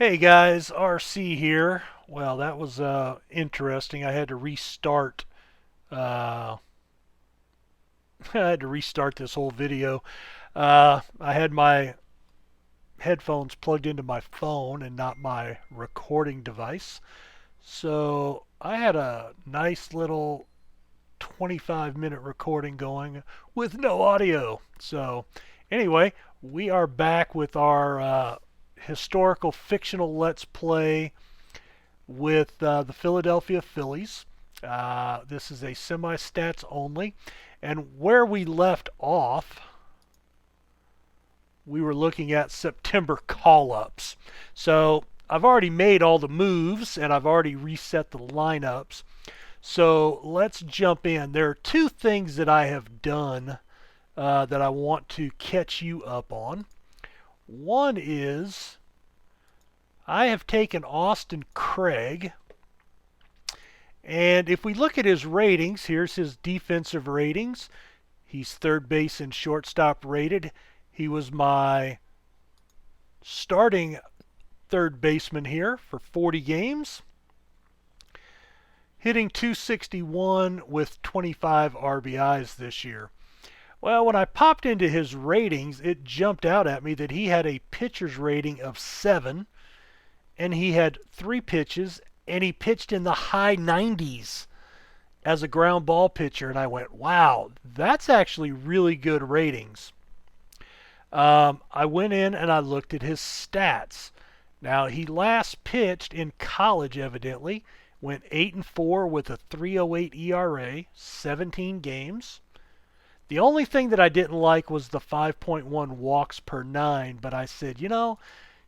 Hey guys, RC here. Well, that was interesting. I had to restart. Uh, I had to restart this whole video. I had my headphones plugged into my phone and not my recording device. So I had a nice little 25-minute recording going with no audio. So anyway, we are back with our historical fictional Let's Play with the Philadelphia Phillies. This is a semi-stats only. And where we left off, we were looking at September call-ups. So I've already made all the moves and I've already reset the lineups. So let's jump in. There are two things that I have done that I want to catch you up on. One is I have taken Austin Craig. And if we look at his ratings, here's his defensive ratings. He's third base and shortstop rated. He was my starting third baseman here for 40 games. Hitting .261 with 25 RBIs this year. Well, when I popped into his ratings, it jumped out at me that he had a pitcher's rating of 7, and he had 3 pitches, and he pitched in the high 90s as a ground ball pitcher, and I went, wow, that's actually really good ratings. I went in and I looked at his stats. Now, he last pitched in college, evidently, went 8-4 with a 3.08 ERA, 17 games. The only thing that I didn't like was the 5.1 walks per 9, but I said, you know,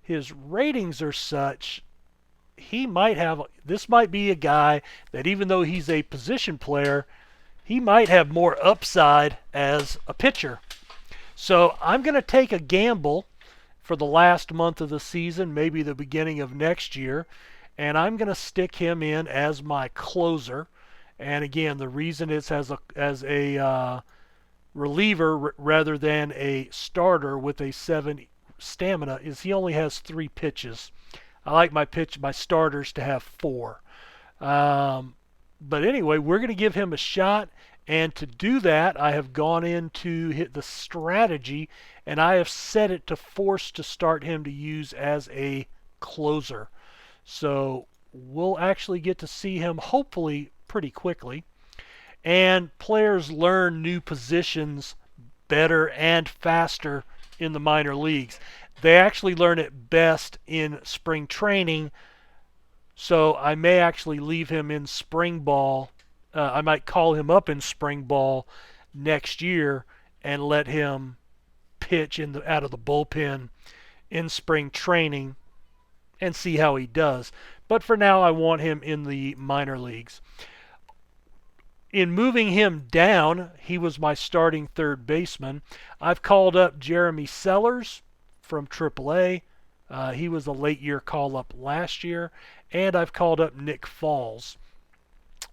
his ratings are such, this might be a guy that even though he's a position player, he might have more upside as a pitcher. So I'm going to take a gamble for the last month of the season, maybe the beginning of next year, and I'm going to stick him in as my closer. And again, the reason it's as a reliever rather than a starter with a 7 stamina is he only has 3 pitches. I like my starters to have 4. But anyway, we're going to give him a shot. And to do that, I have gone into hit the strategy, and I have set it to force to start him to use as a closer. So we'll actually get to see him hopefully pretty quickly. And players learn new positions better and faster in the minor leagues. They actually learn it best in spring training, so I may actually leave him in spring ball. I might call him up in spring ball next year and let him pitch out of the bullpen in spring training and see how he does. But for now, I want him in the minor leagues. In moving him down, he was my starting third baseman. I've called up Jeremy Sellers from AAA. He was a late year call-up last year. And I've called up Nick Falls.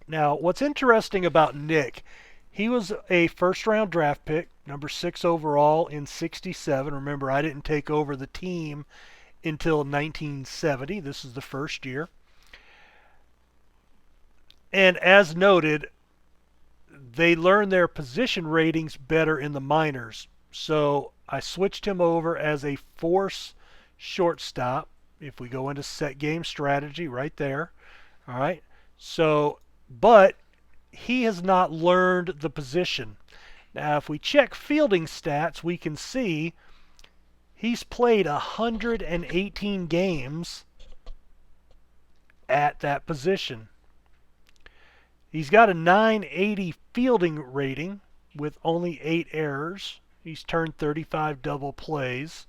Now, what's interesting about Nick, he was a first-round draft pick, number 6 overall in '67. Remember, I didn't take over the team until 1970. This is the first year. And as noted, they learn their position ratings better in the minors. So I switched him over as a force shortstop. If we go into set game strategy right there. All right. So, but he has not learned the position. Now, if we check fielding stats, we can see he's played 118 games at that position. He's got a 980 fielding rating with only 8 errors. He's turned 35 double plays.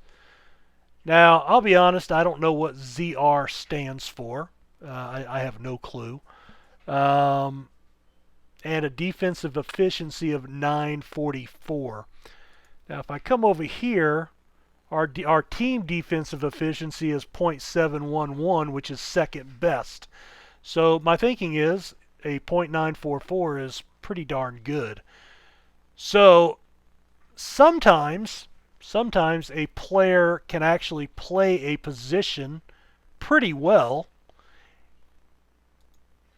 Now, I'll be honest, I don't know what ZR stands for. I have no clue. And a defensive efficiency of 944. Now, if I come over here, our team defensive efficiency is .711, which is second best. So my thinking is a .944 is pretty darn good. So sometimes a player can actually play a position pretty well,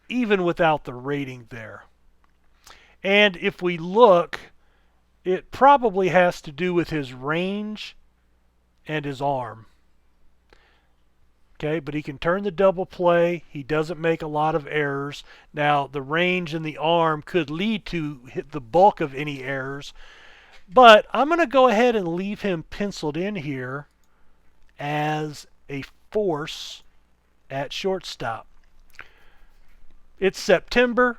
even without the rating there. And if we look, it probably has to do with his range and his arm. Okay, but he can turn the double play. He doesn't make a lot of errors. Now, the range and the arm could lead to hit the bulk of any errors. But I'm going to go ahead and leave him penciled in here as a force at shortstop. It's September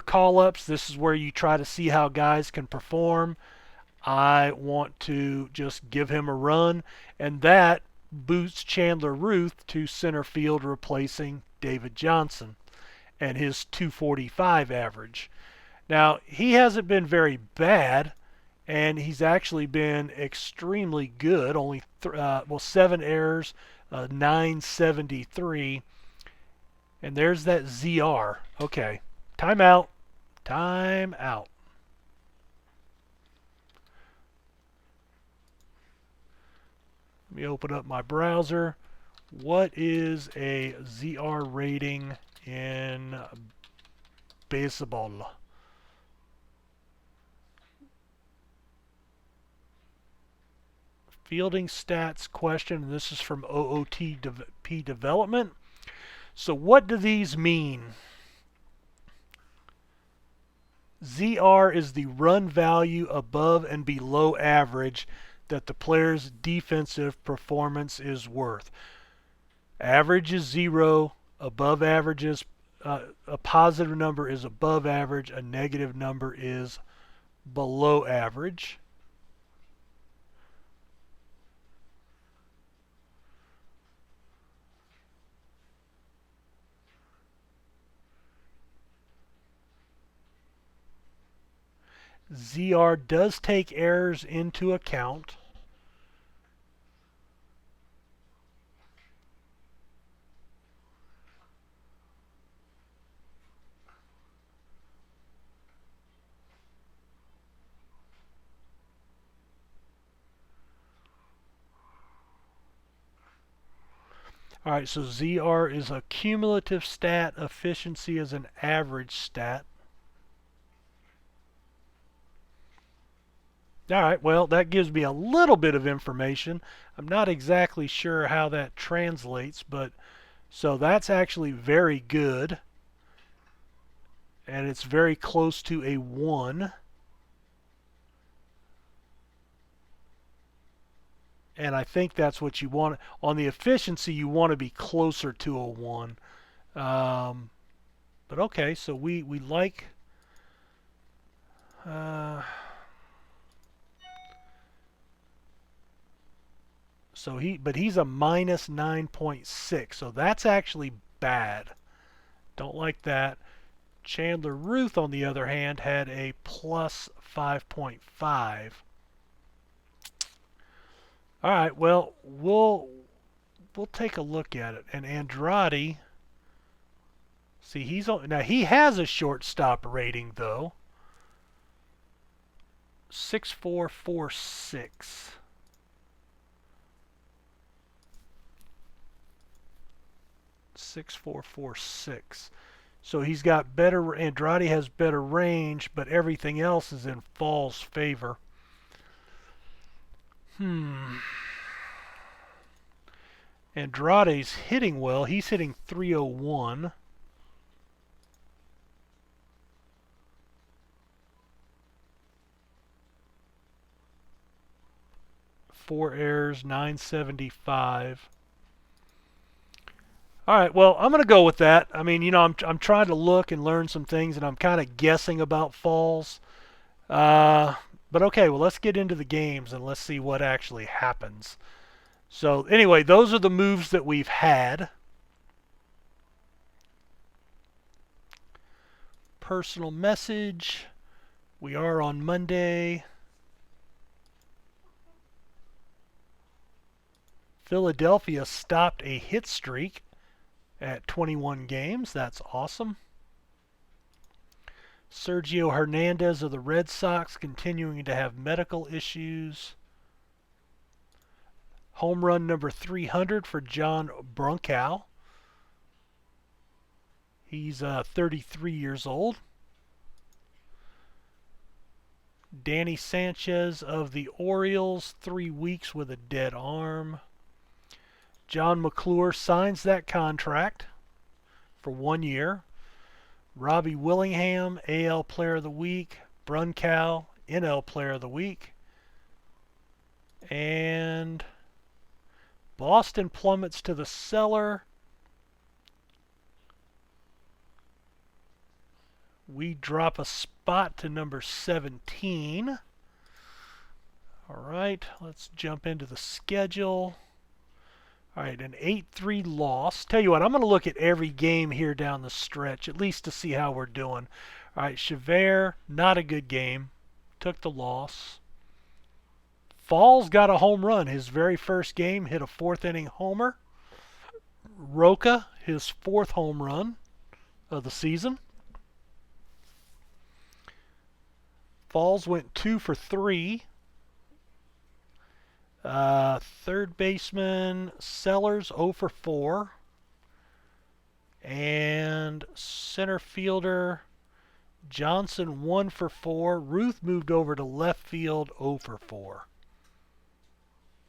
call-ups. This is where you try to see how guys can perform. I want to just give him a run, and that boosts Chandler Ruth to center field, replacing David Johnson and his 245 average. Now, he hasn't been very bad, and he's actually been extremely good. Only 7 errors, 973. And there's that ZR. Okay, timeout. Timeout. Let me open up my browser. What is a ZR rating in baseball? Fielding stats question. This is from OOTP development. So what do these mean? ZR is the run value above and below average that the player's defensive performance is worth. Average is 0, above average is a positive number is above average, a negative number is below average. ZR does take errors into account. All right, so ZR is a cumulative stat. Efficiency is an average stat. All right, well, that gives me a little bit of information. I'm not exactly sure how that translates, but so that's actually very good. And it's very close to a 1. And I think that's what you want. On the efficiency, you want to be closer to a 1. But okay, so we like... but he's a minus 9.6, so that's actually bad. Don't like that. Chandler Ruth, on the other hand, had a plus 5.5. All right, well, we'll take a look at it. And Andrade, see, now he has a shortstop rating though. 6446. So he's got better, Andrade has better range, but everything else is in Fall's favor. Andrade's hitting well. He's hitting 301. Four errors, 975. All right, well, I'm going to go with that. I mean, you know, I'm trying to look and learn some things, and I'm kind of guessing about falls. But okay, well, let's get into the games, and let's see what actually happens. So anyway, those are the moves that we've had. Personal message. We are on Monday. Philadelphia stopped a hit streak at 21 games. That's awesome. Sergio Hernandez of the Red Sox continuing to have medical issues. Home run number 300 for John Brunkow. He's 33 years old. Danny Sanchez of the Orioles, 3 weeks with a dead arm. John McClure signs that contract for 1 year. Robbie Willingham, AL Player of the Week. Brunkow, NL Player of the Week. And Boston plummets to the cellar. We drop a spot to number 17. All right, let's jump into the schedule. All right, an 8-3 loss. Tell you what, I'm going to look at every game here down the stretch, at least to see how we're doing. All right, Chevere, not a good game. Took the loss. Falls got a home run. His very first game, hit a 4th inning homer. Roca, his 4th home run of the season. Falls went 2 for 3. Third baseman Sellers 0 for 4. And center fielder Johnson 1 for 4. Ruth moved over to left field 0 for 4.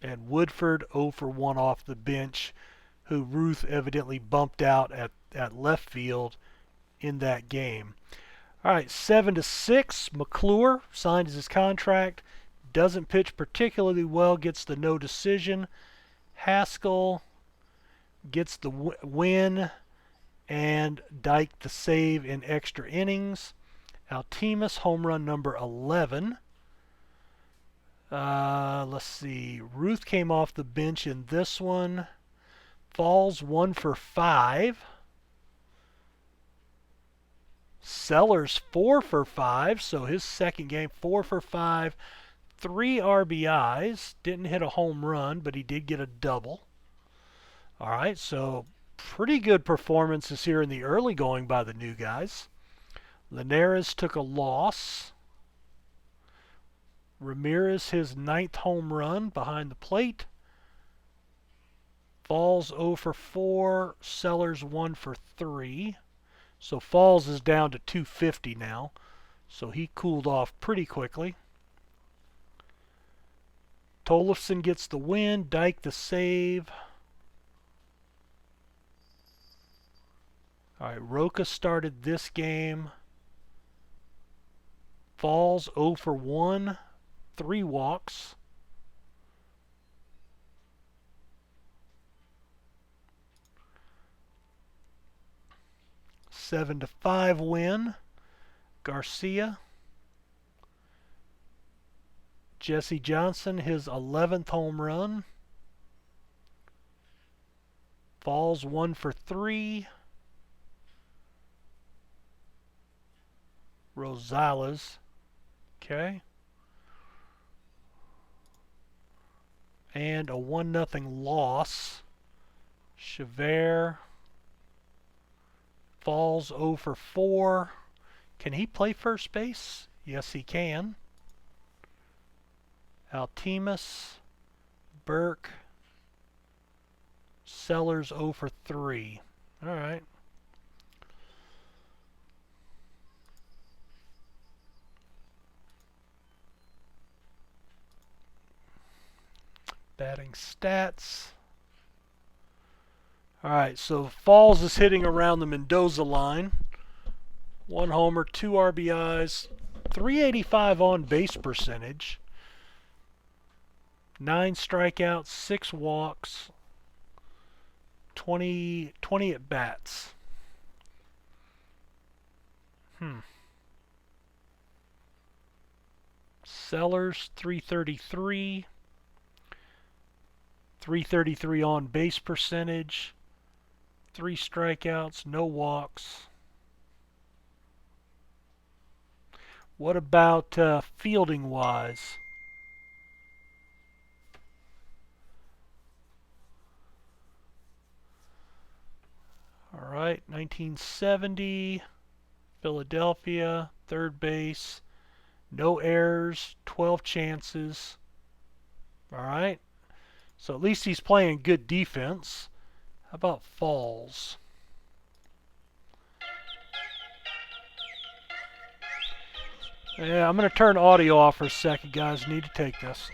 And Woodford 0 for 1 off the bench, who Ruth evidently bumped out at left field in that game. All right, 7-6. McClure signs his contract. Doesn't pitch particularly well. Gets the no decision. Haskell gets the win. And Dyke the save in extra innings. Altimus, home run number 11. Let's see. Ruth came off the bench in this one. Falls 1 for 5. Sellers 4 for 5, so his second game 4 for 5, 3 RBIs. Didn't hit a home run, but he did get a double. All right, so pretty good performances here in the early going by the new guys. Linares took a loss. Ramirez his 9th home run behind the plate. Falls 0 for 4, Sellers 1 for 3. So Falls is down to 250 now. So he cooled off pretty quickly. Tollefson gets the win. Dyke the save. All right, Roca started this game. Falls 0 for 1. 3 walks. A 7-5 win. Garcia. Jesse Johnson, his 11th home run. Falls 1 for 3. Rosales. Okay. And a 1-0 loss. Chevere. Falls 0 for 4. Can he play first base? Yes, he can. Altimus. Burke. Sellers 0 for 3. All right. Batting stats. All right, so Falls is hitting around the Mendoza line. 1 homer, 2 RBIs, 385 on base percentage. 9 strikeouts, 6 walks, 20 at bats. Sellers 333. 333 on base percentage, 3 strikeouts, no walks. What about fielding wise? All right, 1970, Philadelphia, third base, no errors, 12 chances. All right. So at least he's playing good defense. How about Falls? Yeah, I'm going to turn audio off for a second, guys. Need to take this.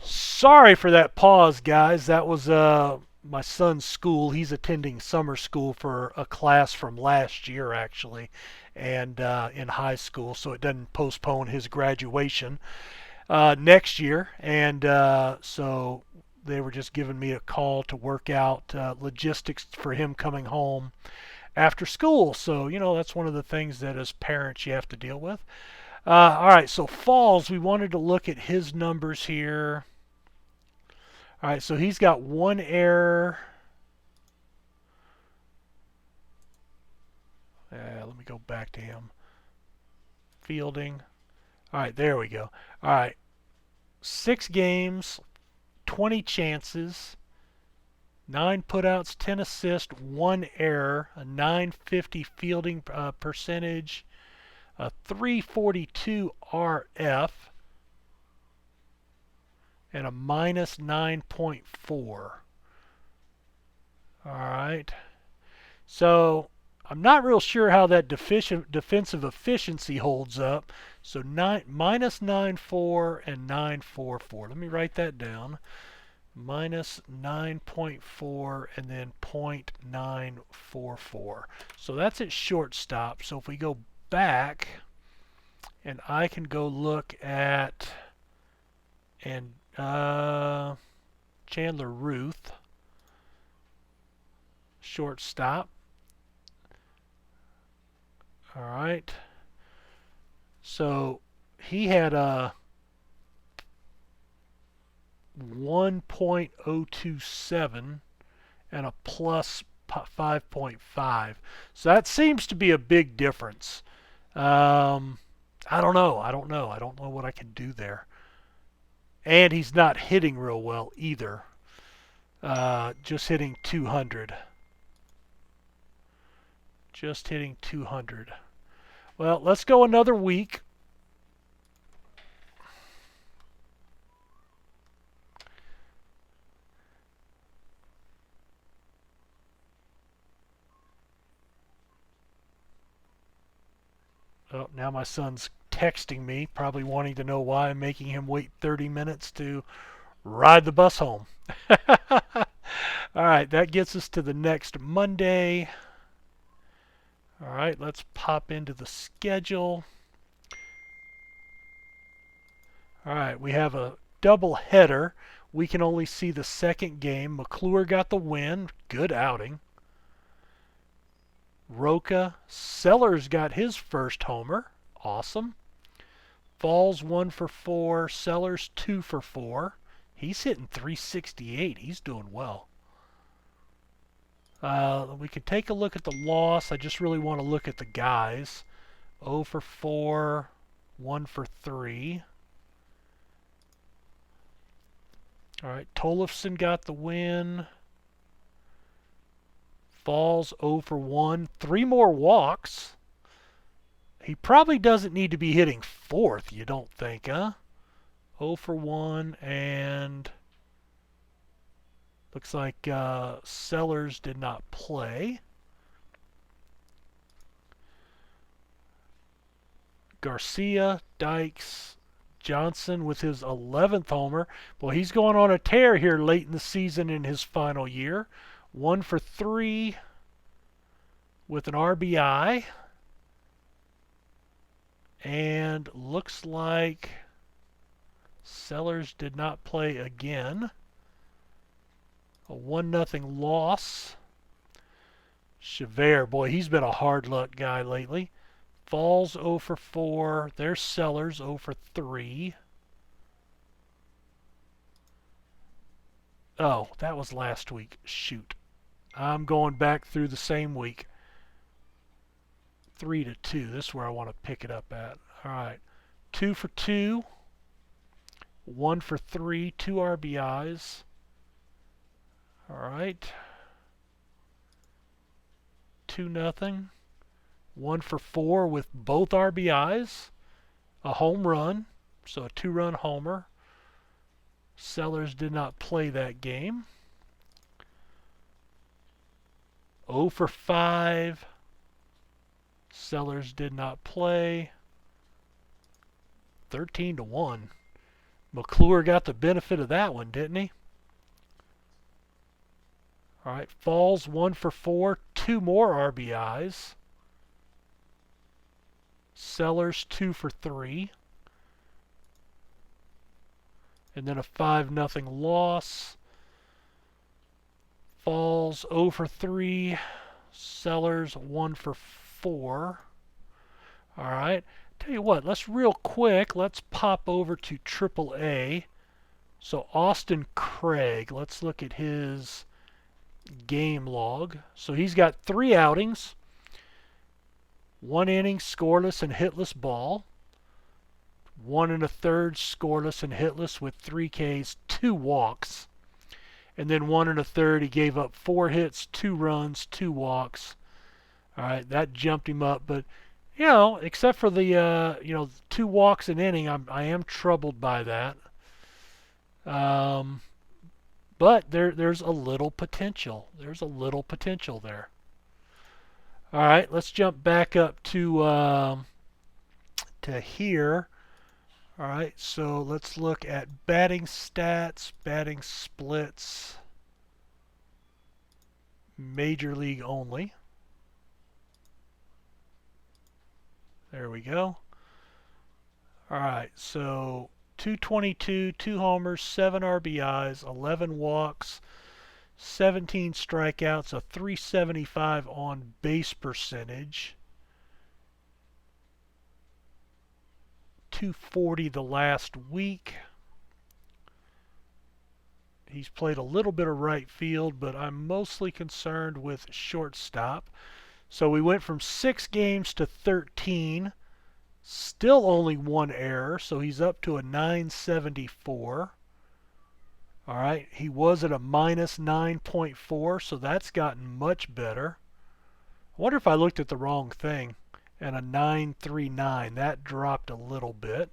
Sorry for that pause, guys. That was my son's school. He's attending summer school for a class from last year, actually, and in high school, so it doesn't postpone his graduation next year. And so they were just giving me a call to work out logistics for him coming home after school. So, that's one of the things that as parents you have to deal with. All right, so Falls, we wanted to look at his numbers here. All right, so he's got one error. Let me go back to him. Fielding. All right, there we go. All right, 6 games, 20 chances, 9 putouts, 10 assists, 1 error, a 950 fielding percentage, a 342 RF, and a minus 9.4. All right. So I'm not real sure how that defensive efficiency holds up. So minus 9.4 and 9.44. Let me write that down. Minus 9.4 and then 0.944. So that's at shortstop. So if we go back and I can go look at Chandler Ruth, shortstop. All right. So he had a 1.027 and a plus 5.5. So that seems to be a big difference. I don't know. I don't know what I can do there. And he's not hitting real well either. Just hitting 200. Just hitting 200. Well, let's go another week. Oh, now my son's texting me, probably wanting to know why I'm making him wait 30 minutes to ride the bus home. All right, that gets us to the next Monday. All right, let's pop into the schedule. All right, we have a double header. We can only see the second game. McClure got the win. Good outing. Roca. Sellers got his first homer. Awesome. Falls 1 for 4. Sellers 2 for 4. He's hitting 368. He's doing well. We could take a look at the loss. I just really want to look at the guys. 0 for 4. 1 for 3. All right, Tollefson got the win. Falls 0 for 1. 3 more walks. He probably doesn't need to be hitting fourth, you don't think, huh? 0 for 1, and looks like Sellers did not play. Garcia, Dykes, Johnson with his 11th homer. Well, he's going on a tear here late in the season in his final year. 1 for 3 with an RBI. And looks like Sellers did not play again. A 1-0 loss. Chevere, boy, he's been a hard luck guy lately. Falls 0 for 4. There's Sellers 0 for 3. Oh, that was last week. Shoot. I'm going back through the same week. 3-2. This is where I want to pick it up at. All right. 2 for 2. 1 for 3. 2 RBIs. All right. 2-0. 1 for 4 with both RBIs. A home run. So a 2-run homer. Sellers did not play that game. 0 for 5. Sellers did not play. 13-1. McClure got the benefit of that one, didn't he? All right, Falls 1 for 4. 2 more RBIs. Sellers 2 for 3. And then a 5-0 loss. Falls 0 for 3. Sellers 1 for 4. All right. Tell you what, let's real quick, let's pop over to AAA. So Austin Craig, let's look at his game log. So he's got 3 outings. 1 inning scoreless and hitless ball. 1 1/3 scoreless and hitless with 3 Ks, 2 walks. And then 1 1/3 he gave up 4 hits, 2 runs, 2 walks. All right, that jumped him up, but you know, except for the 2 walks an inning, I am troubled by that. But there's a little potential. There's a little potential there. All right, let's jump back up to here. All right, so let's look at batting stats, batting splits, Major League only. There we go. All right, so 222, 2 homers, 7 RBIs, 11 walks, 17 strikeouts, a 375 on base percentage. 240 the last week. He's played a little bit of right field, but I'm mostly concerned with shortstop. So we went from 6 games to 13. Still only 1 error, so he's up to a 974. All right, he was at a minus 9.4, so that's gotten much better. I wonder if I looked at the wrong thing. And a 939, that dropped a little bit.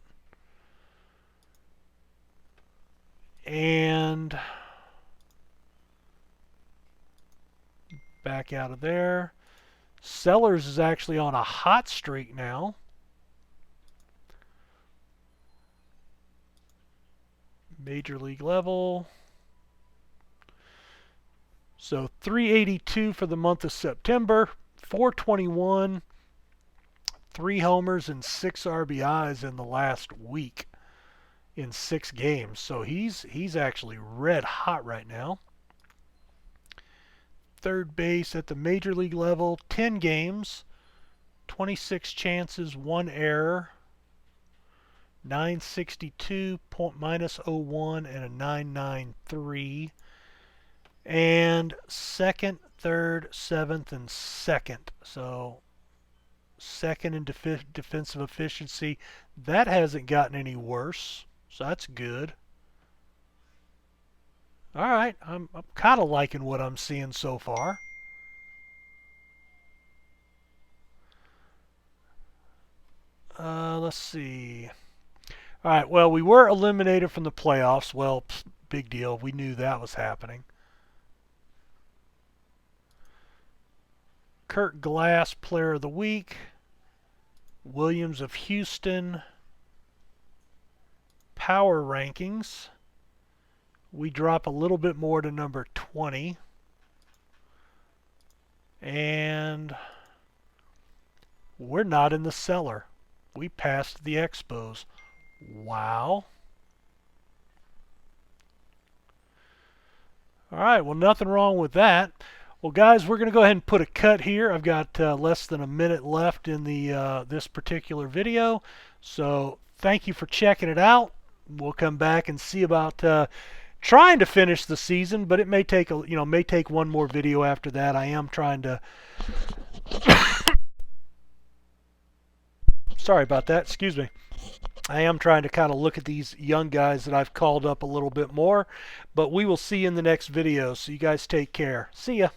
And back out of there. Sellers is actually on a hot streak now. Major League level. So 382 for the month of September, 421, 3 homers and 6 RBIs in the last week in 6 games. So he's actually red hot right now. Third base at the major league level, 10 games, 26 chances, 1 error, 962, minus 01, and a 993. And second, third, seventh, and second. So second in defensive efficiency. That hasn't gotten any worse, so that's good. All right, I'm kind of liking what I'm seeing so far. Let's see. All right, well, we were eliminated from the playoffs. Well, big deal. We knew that was happening. Kurt Glass, Player of the Week. Williams of Houston. Power rankings. We drop a little bit more to number 20. And we're not in the cellar. We passed the Expos. Wow. All right, well, nothing wrong with that. Well, guys, we're going to go ahead and put a cut here. I've got less than a minute left in the this particular video. So thank you for checking it out. We'll come back and see about trying to finish the season, but it may take may take one more video after that. I am trying to sorry about that. Excuse me. I am trying to kind of look at these young guys that I've called up a little bit more, but we will see you in the next video. So you guys take care. See ya.